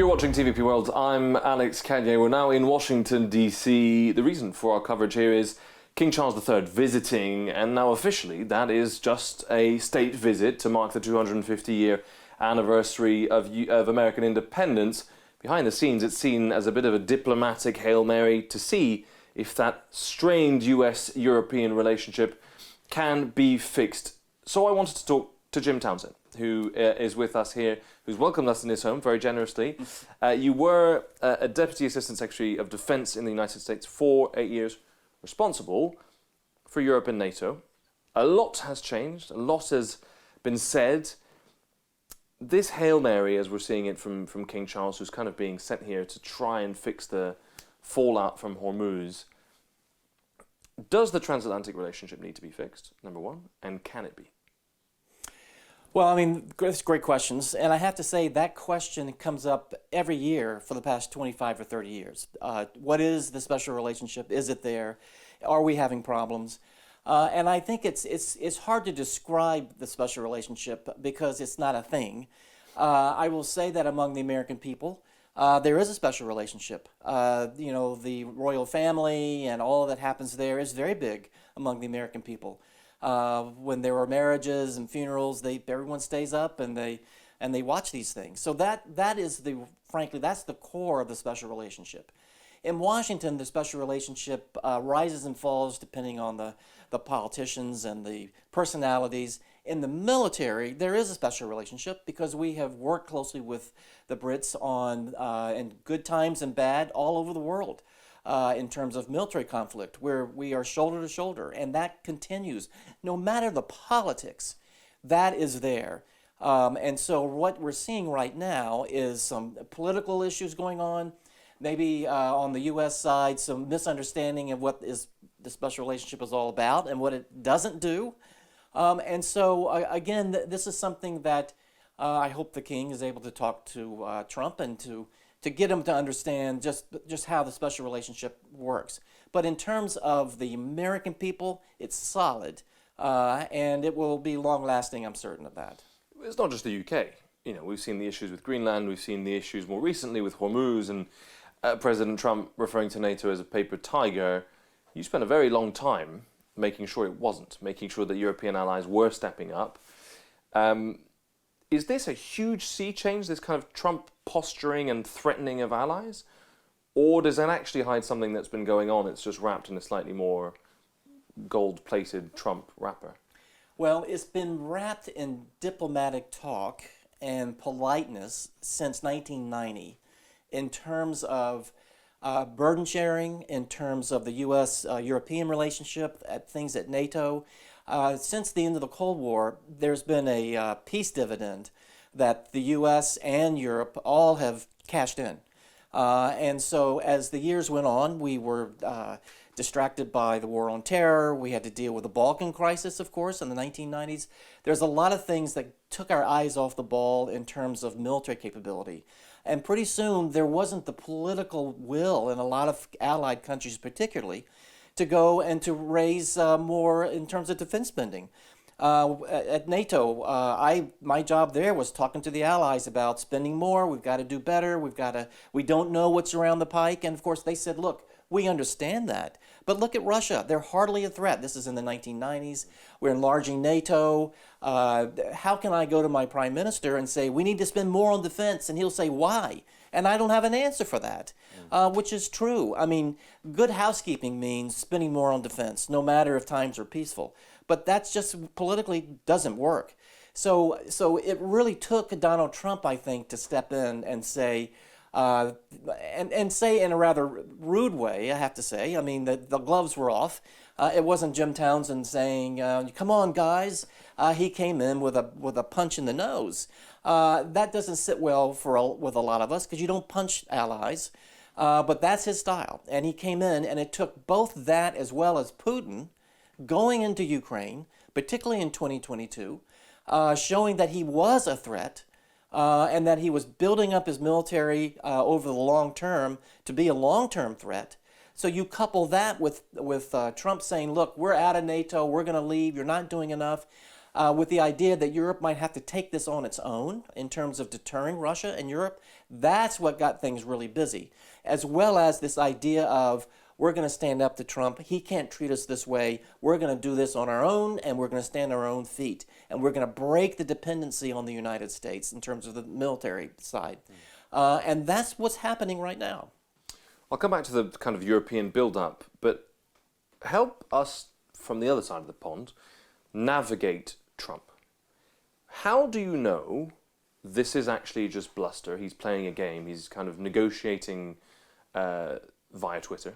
You're watching TVP World. I'm Alex Cadier. We're now in Washington, D.C. The reason for our coverage here is King Charles III visiting, and now officially that is just a state visit to mark the 250-year anniversary of American independence. Behind the scenes, it's seen as a bit of a diplomatic Hail Mary to see if that strained US-European relationship can be fixed. So I wanted to talk to Jim Townsend, who is with us here, who's welcomed us in his home very generously. You were a Deputy Assistant Secretary of Defense in the United States for 8 years, responsible for Europe and NATO. A lot has changed, a lot has been said. This Hail Mary, as we're seeing it from King Charles, who's kind of being sent here to try and fix the fallout from Hormuz, does the transatlantic relationship need to be fixed, number one, and can it be? Well, I mean, it's great questions, and I have to say that question comes up every year for the past 25 or 30 years. What is the special relationship? Is it there? Are we having problems? And I think it's hard to describe the special relationship because it's not a thing. I will say that among the American people, there is a special relationship. You know, the royal family and all that happens there is very big among the American people. When there are marriages and funerals, everyone stays up and they watch these things. So that is frankly, that's the core of the special relationship. In Washington, the special relationship rises and falls depending on the politicians and the personalities. In the military, there is a special relationship because we have worked closely with the Brits on in good times and bad all over the world. In terms of military conflict, where we are shoulder to shoulder, and that continues. No matter the politics, that is there. And so what we're seeing right now is some political issues going on, maybe on the U.S. side, some misunderstanding of what the special relationship is all about and what it doesn't do. And so, again, this is something that I hope the King is able to talk to Trump and to get him to understand just how the special relationship works. But in terms of the American people, it's solid, and it will be long-lasting, I'm certain of that. It's not just the UK. You know, we've seen the issues with Greenland, we've seen the issues more recently with Hormuz, and President Trump referring to NATO as a paper tiger. You spent a very long time making sure it wasn't, making sure that European allies were stepping up. Is this a huge sea change, this kind of Trump posturing and threatening of allies? Or does that actually hide something that's been going on? It's just wrapped in a slightly more gold-plated Trump wrapper? Well, it's been wrapped in diplomatic talk and politeness since 1990 in terms of burden sharing, in terms of the U.S.-European relationship, things at NATO. Since the end of the Cold War, there's been a peace dividend that the U.S. and Europe all have cashed in. And so as the years went on, we were distracted by the war on terror. We had to deal with the Balkan crisis, of course, in the 1990s. There's a lot of things that took our eyes off the ball in terms of military capability. And pretty soon, there wasn't the political will in a lot of allied countries particularly to go and to raise more in terms of defense spending. At NATO, my job there was talking to the allies about spending more. We've got to do better. We don't know what's around the pike. And of course, they said, look, we understand that. But look at Russia. They're hardly a threat. This is in the 1990s. We're enlarging NATO. How can I go to my prime minister and say, we need to spend more on defense? And he'll say, why? And I don't have an answer for that, which is true. I mean, good housekeeping means spending more on defense, no matter if times are peaceful. But that's just politically doesn't work. So it really took Donald Trump, I think, to step in and say, and say in a rather rude way, I have to say. I mean, the gloves were off. It wasn't Jim Townsend saying, come on, guys. He came in with a punch in the nose. That doesn't sit well with a lot of us because you don't punch allies. But that's his style. And he came in, and it took both that as well as Putin going into Ukraine, particularly in 2022, showing that he was a threat, and that he was building up his military over the long term to be a long-term threat. So you couple that with Trump saying, look, we're out of NATO, we're going to leave, you're not doing enough. with the idea that Europe might have to take this on its own in terms of deterring Russia and Europe. That's what got things really busy, as well as this idea of we're going to stand up to Trump. He can't treat us this way. We're going to do this on our own, and we're going to stand on our own feet. And we're going to break the dependency on the United States in terms of the military side. And that's what's happening right now. I'll come back to the kind of European build-up, but help us from the other side of the pond navigate Trump. How do you know this is actually just bluster? He's playing a game. He's kind of negotiating via Twitter.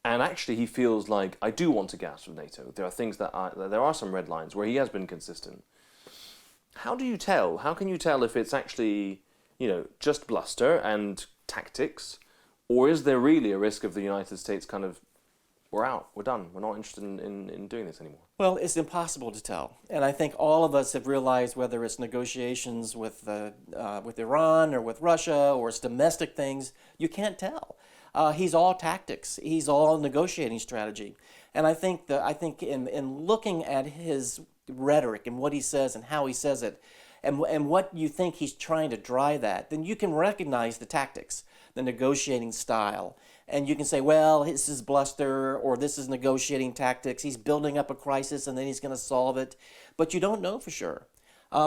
And actually, he feels like, I do want to get out of NATO. There are things there are some red lines where he has been consistent. How do you tell? How can you tell if it's actually, just bluster and tactics, or is there really a risk of the United States kind of, we're out, we're done, we're not interested in doing this anymore? Well, it's impossible to tell. And I think all of us have realized, whether it's negotiations with Iran or with Russia or it's domestic things, you can't tell. He's all tactics. He's all negotiating strategy. And I think in looking at his rhetoric and what he says and how he says it, and what you think he's trying to drive at, then you can recognize the tactics, the negotiating style. And you can say, well, this is bluster, or this is negotiating tactics. He's building up a crisis and then he's going to solve it. But you don't know for sure.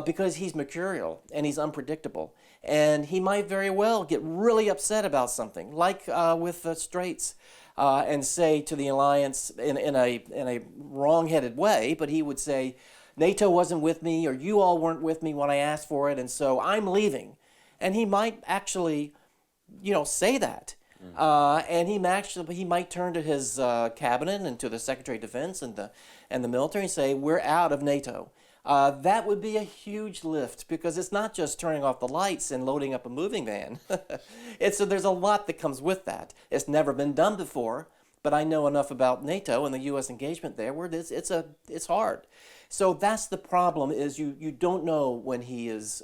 Because he's mercurial and he's unpredictable. And he might very well get really upset about something, like with the Straits, and say to the alliance in a wrong-headed way, but he would say, NATO wasn't with me, or you all weren't with me when I asked for it, and so I'm leaving. And he might actually, say that. And he might turn to his cabinet and to the Secretary of Defense and the military and say, we're out of NATO. That would be a huge lift, because it's not just turning off the lights and loading up a moving van. There's a lot that comes with that. It's never been done before, but I know enough about NATO and the U.S. engagement there where it's hard. So that's the problem, is you don't know when he's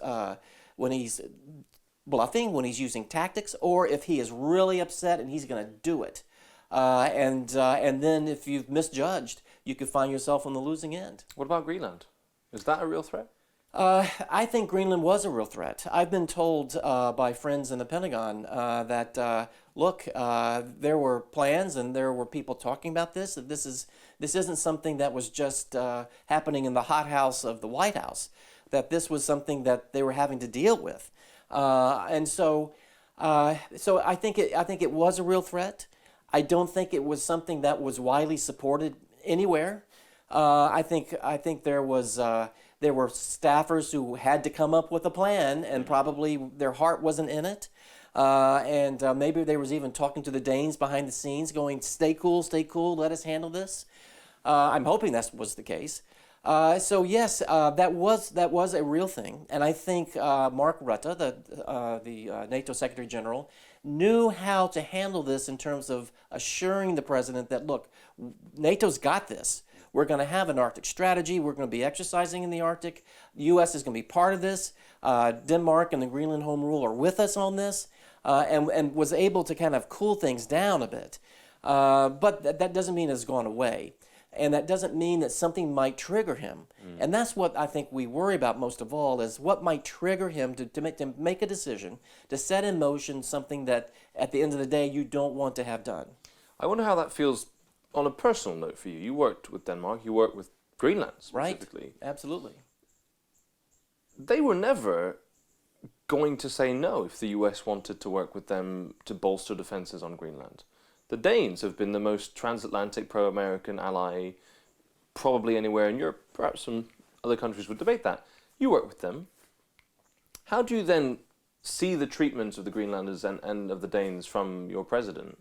bluffing, when he's using tactics, or if he is really upset and he's going to do it. And then if you've misjudged, you could find yourself on the losing end. What about Greenland? Is that a real threat? I think Greenland was a real threat. I've been told by friends in the Pentagon that look, there were plans and there were people talking about this. That this isn't something that was just happening in the hothouse of the White House. That this was something that they were having to deal with, so I think it was a real threat. I don't think it was something that was widely supported anywhere. I think there were staffers who had to come up with a plan, and probably their heart wasn't in it. And maybe there was even talking to the Danes behind the scenes, going, stay cool, let us handle this. I'm hoping that was the case. So yes, that was a real thing, and I think Mark Rutte, the NATO Secretary General, knew how to handle this in terms of assuring the president that, look, NATO's got this. We're going to have an Arctic strategy. We're going to be exercising in the Arctic. The U.S. is going to be part of this. Denmark and the Greenland Home Rule are with us on this, and was able to kind of cool things down a bit. But that doesn't mean it's gone away. And that doesn't mean that something might trigger him. And that's what I think we worry about most of all, is what might trigger him to make a decision, to set in motion something that at the end of the day you don't want to have done. I wonder how that feels on a personal note for you. You worked with Denmark, you worked with Greenland specifically. Right, absolutely. They were never going to say no if the US wanted to work with them to bolster defenses on Greenland. The Danes have been the most transatlantic pro-American ally probably anywhere in Europe. Perhaps some other countries would debate that. You work with them. How do you then see the treatment of the Greenlanders and of the Danes from your president?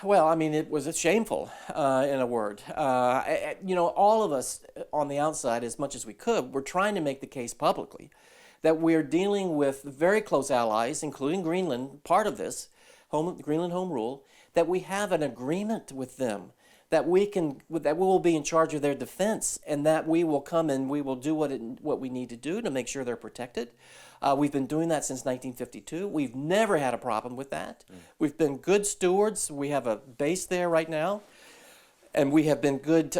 Well, I mean, it was shameful, in a word. All of us on the outside, as much as we could, were trying to make the case publicly that we're dealing with very close allies, including Greenland, part of this, Greenland Home Rule, that we have an agreement with them, that we will be in charge of their defense, and that we will come and we will do what we need to do to make sure they're protected. We've been doing that since 1952. We've never had a problem with that. We've been good stewards. We have a base there right now. And we have been good.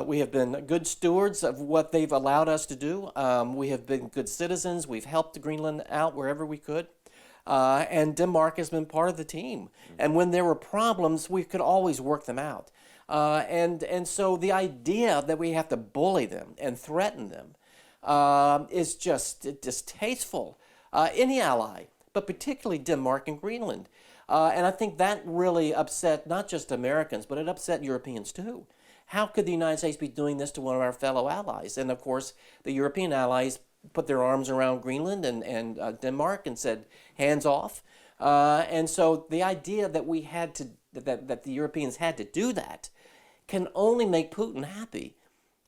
We have been good stewards of what they've allowed us to do. We have been good citizens. We've helped Greenland out wherever we could, and Denmark has been part of the team. And when there were problems, we could always work them out. And so the idea that we have to bully them and threaten them is just distasteful. Any ally, but particularly Denmark and Greenland. And I think that really upset not just Americans, but it upset Europeans too. How could the United States be doing this to one of our fellow allies? And of course, the European allies put their arms around Greenland and Denmark and said, hands off. And so the idea that we had to, that the Europeans had to do that can only make Putin happy.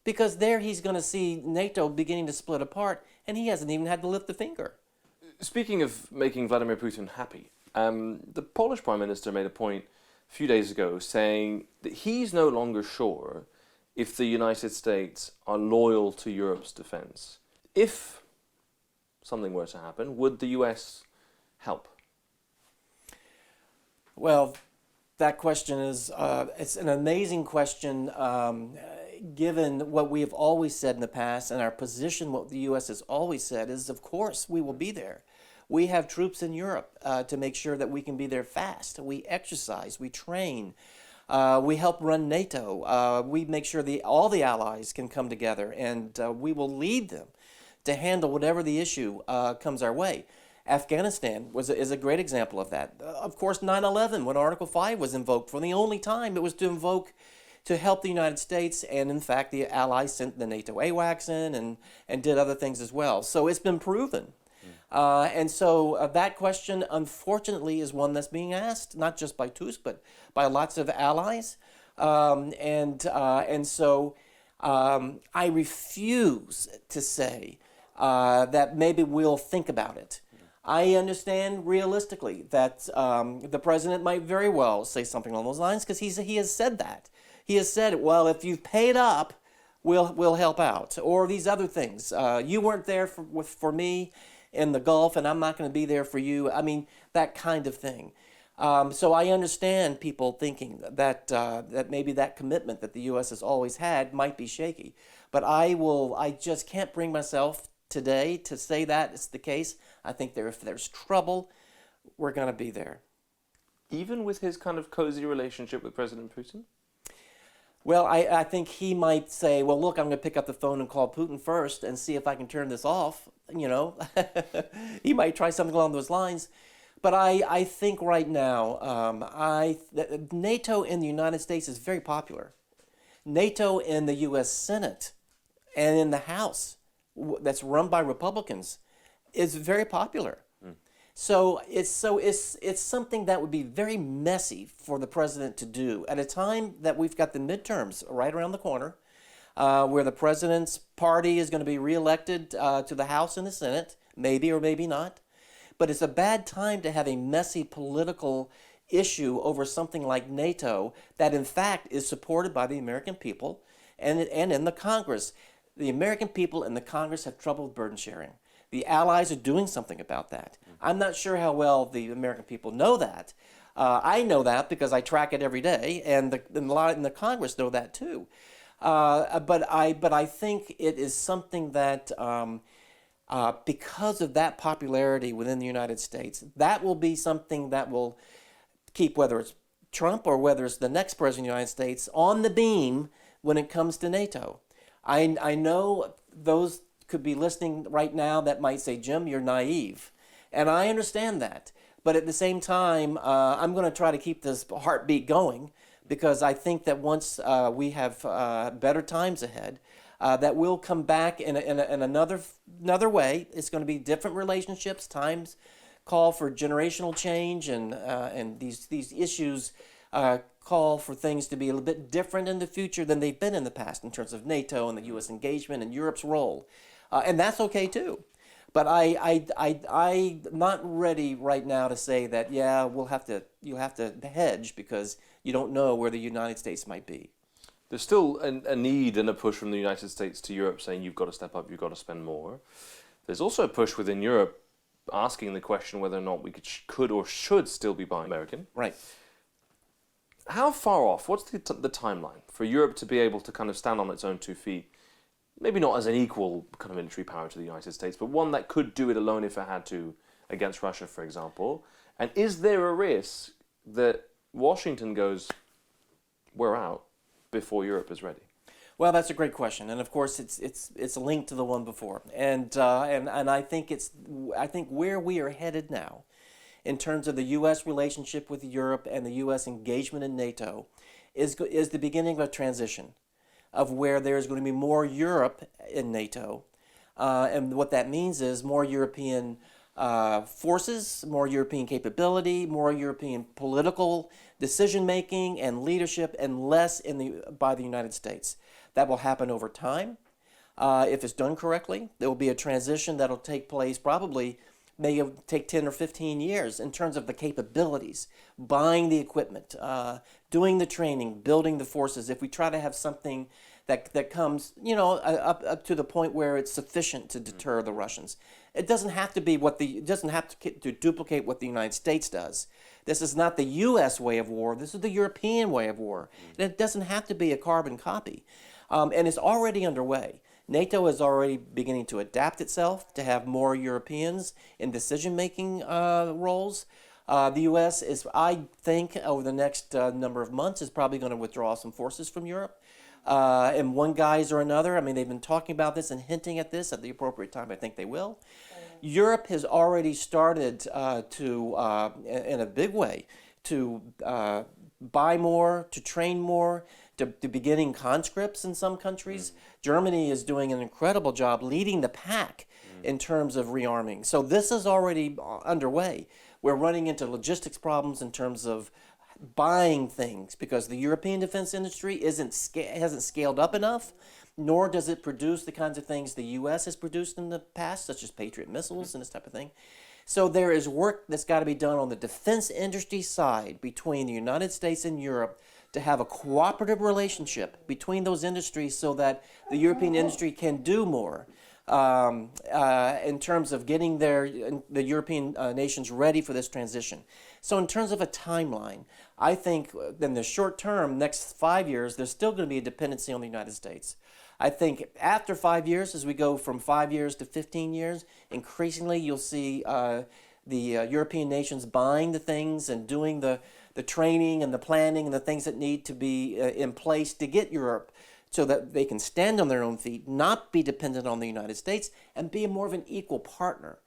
Because there he's going to see NATO beginning to split apart, and he hasn't even had to lift a finger. Speaking of making Vladimir Putin happy, the Polish Prime Minister made a point a few days ago saying that he's no longer sure if the United States are loyal to Europe's defense. If something were to happen, would the US help? Well, that question is, it's an amazing question, given what we have always said in the past and our position. What the U.S. has always said is, of course, we will be there. We have troops in Europe to make sure that we can be there fast. We exercise, we train, we help run NATO. We make sure all the allies can come together, and we will lead them to handle whatever the issue comes our way. Afghanistan is a great example of that. Of course, 9/11, when Article 5 was invoked, for the only time it was to invoke to help the United States, and in fact the Allies sent the NATO AWACS in and did other things as well. So it's been proven. And so that question, unfortunately, is one that's being asked, not just by Tusk, but by lots of allies. And so I refuse to say that maybe we'll think about it. I understand realistically that the president might very well say something along those lines, because he has said that. He has said, well, if you've paid up, we'll help out. Or these other things. You weren't there for me in the Gulf, and I'm not going to be there for you. I mean, that kind of thing. So I understand people thinking that maybe that commitment that the U.S. has always had might be shaky. But I just can't bring myself today to say that is the case. I think if there's trouble, we're going to be there. Even with his kind of cozy relationship with President Putin? Well, I think he might say, well, look, I'm going to pick up the phone and call Putin first and see if I can turn this off. You know, he might try something along those lines. But I think right now, NATO in the United States is very popular. NATO in the U.S. Senate and in the House, that's run by Republicans, is very popular. So it's something that would be very messy for the president to do at a time that we've got the midterms right around the corner, where the president's party is going to be reelected to the House and the Senate, maybe or maybe not. But it's a bad time to have a messy political issue over something like NATO that in fact is supported by the American people and in the Congress. The American people and the Congress have trouble with burden sharing. The allies are doing something about that. I'm not sure how well the American people know that. I know that because I track it every day, and a lot in the Congress know that too. But I think it is something that, because of that popularity within the United States, that will be something that will keep, whether it's Trump or whether it's the next president of the United States, on the beam when it comes to NATO. I know those could be listening right now that might say, Jim, you're naive. And I understand that. But at the same time, I'm going to try to keep this heartbeat going, because I think that once we have better times ahead, that we'll come back in another way. It's going to be different relationships. Times call for generational change, and these issues call for things to be a little bit different in the future than they've been in the past in terms of NATO and the U.S. engagement and Europe's role. And that's okay too. But I'm not ready right now to say that, yeah, you'll have to hedge because you don't know where the United States might be. There's still a need and a push from the United States to Europe saying you've got to step up, you've got to spend more. There's also a push within Europe asking the question whether or not we could or should still be buying American. Right. How far off? What's the timeline for Europe to be able to kind of stand on its own 2 feet? Maybe not as an equal kind of military power to the United States, but one that could do it alone if it had to against Russia, for example. And is there a risk that Washington goes, we're out, before Europe is ready? Well, that's a great question, and of course, it's linked to the one before, and I think where we are headed now, in terms of the U.S. relationship with Europe and the U.S. engagement in NATO, is the beginning of a transition, of where there is going to be more Europe in NATO, and what that means is more European forces, more European capability, more European political decision making and leadership, and less by the United States. That will happen over time. If it's done correctly, there will be a transition that will take place probably may take 10 or 15 years in terms of the capabilities, buying the equipment, doing the training, building the forces. If we try to have something that comes, up to the point where it's sufficient to deter the Russians. It doesn't have to be it doesn't have to duplicate what the United States does. This is not the U.S. way of war. This is the European way of war. And it doesn't have to be a carbon copy. And it's already underway. NATO is already beginning to adapt itself to have more Europeans in decision-making roles. The U.S. is, I think, over the next number of months, is probably going to withdraw some forces from Europe. In one guise or another. I mean, they've been talking about this and hinting at this at the appropriate time. I think they will. Europe has already started in a big way, to buy more, to train more, to beginning conscripts in some countries. Germany is doing an incredible job leading the pack in terms of rearming. So this is already underway. We're running into logistics problems in terms of buying things because the European defense industry hasn't scaled up enough, nor does it produce the kinds of things the U.S. has produced in the past, such as Patriot missiles and this type of thing. So there is work that's got to be done on the defense industry side between the United States and Europe to have a cooperative relationship between those industries so that the European industry can do more in terms of getting the European nations ready for this transition. So in terms of a timeline, I think in the short term, next 5 years, there's still going to be a dependency on the United States. I think after 5 years, as we go from 5 years to 15 years, increasingly you'll see the European nations buying the things and doing the training and the planning and the things that need to be in place to get Europe so that they can stand on their own feet, not be dependent on the United States, and be more of an equal partner.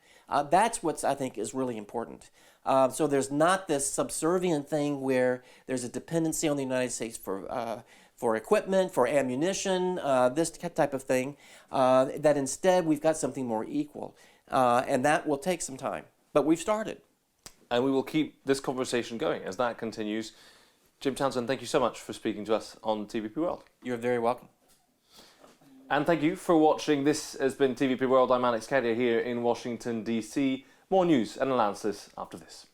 That's what I think is really important. So there's not this subservient thing where there's a dependency on the United States for equipment, for ammunition, this type of thing, that instead we've got something more equal. And that will take some time. But we've started. And we will keep this conversation going as that continues. Jim Townsend, thank you so much for speaking to us on TVP World. You're very welcome. And thank you for watching. This has been TVP World. I'm Alex Cadier here in Washington, D.C. More news and analysis after this.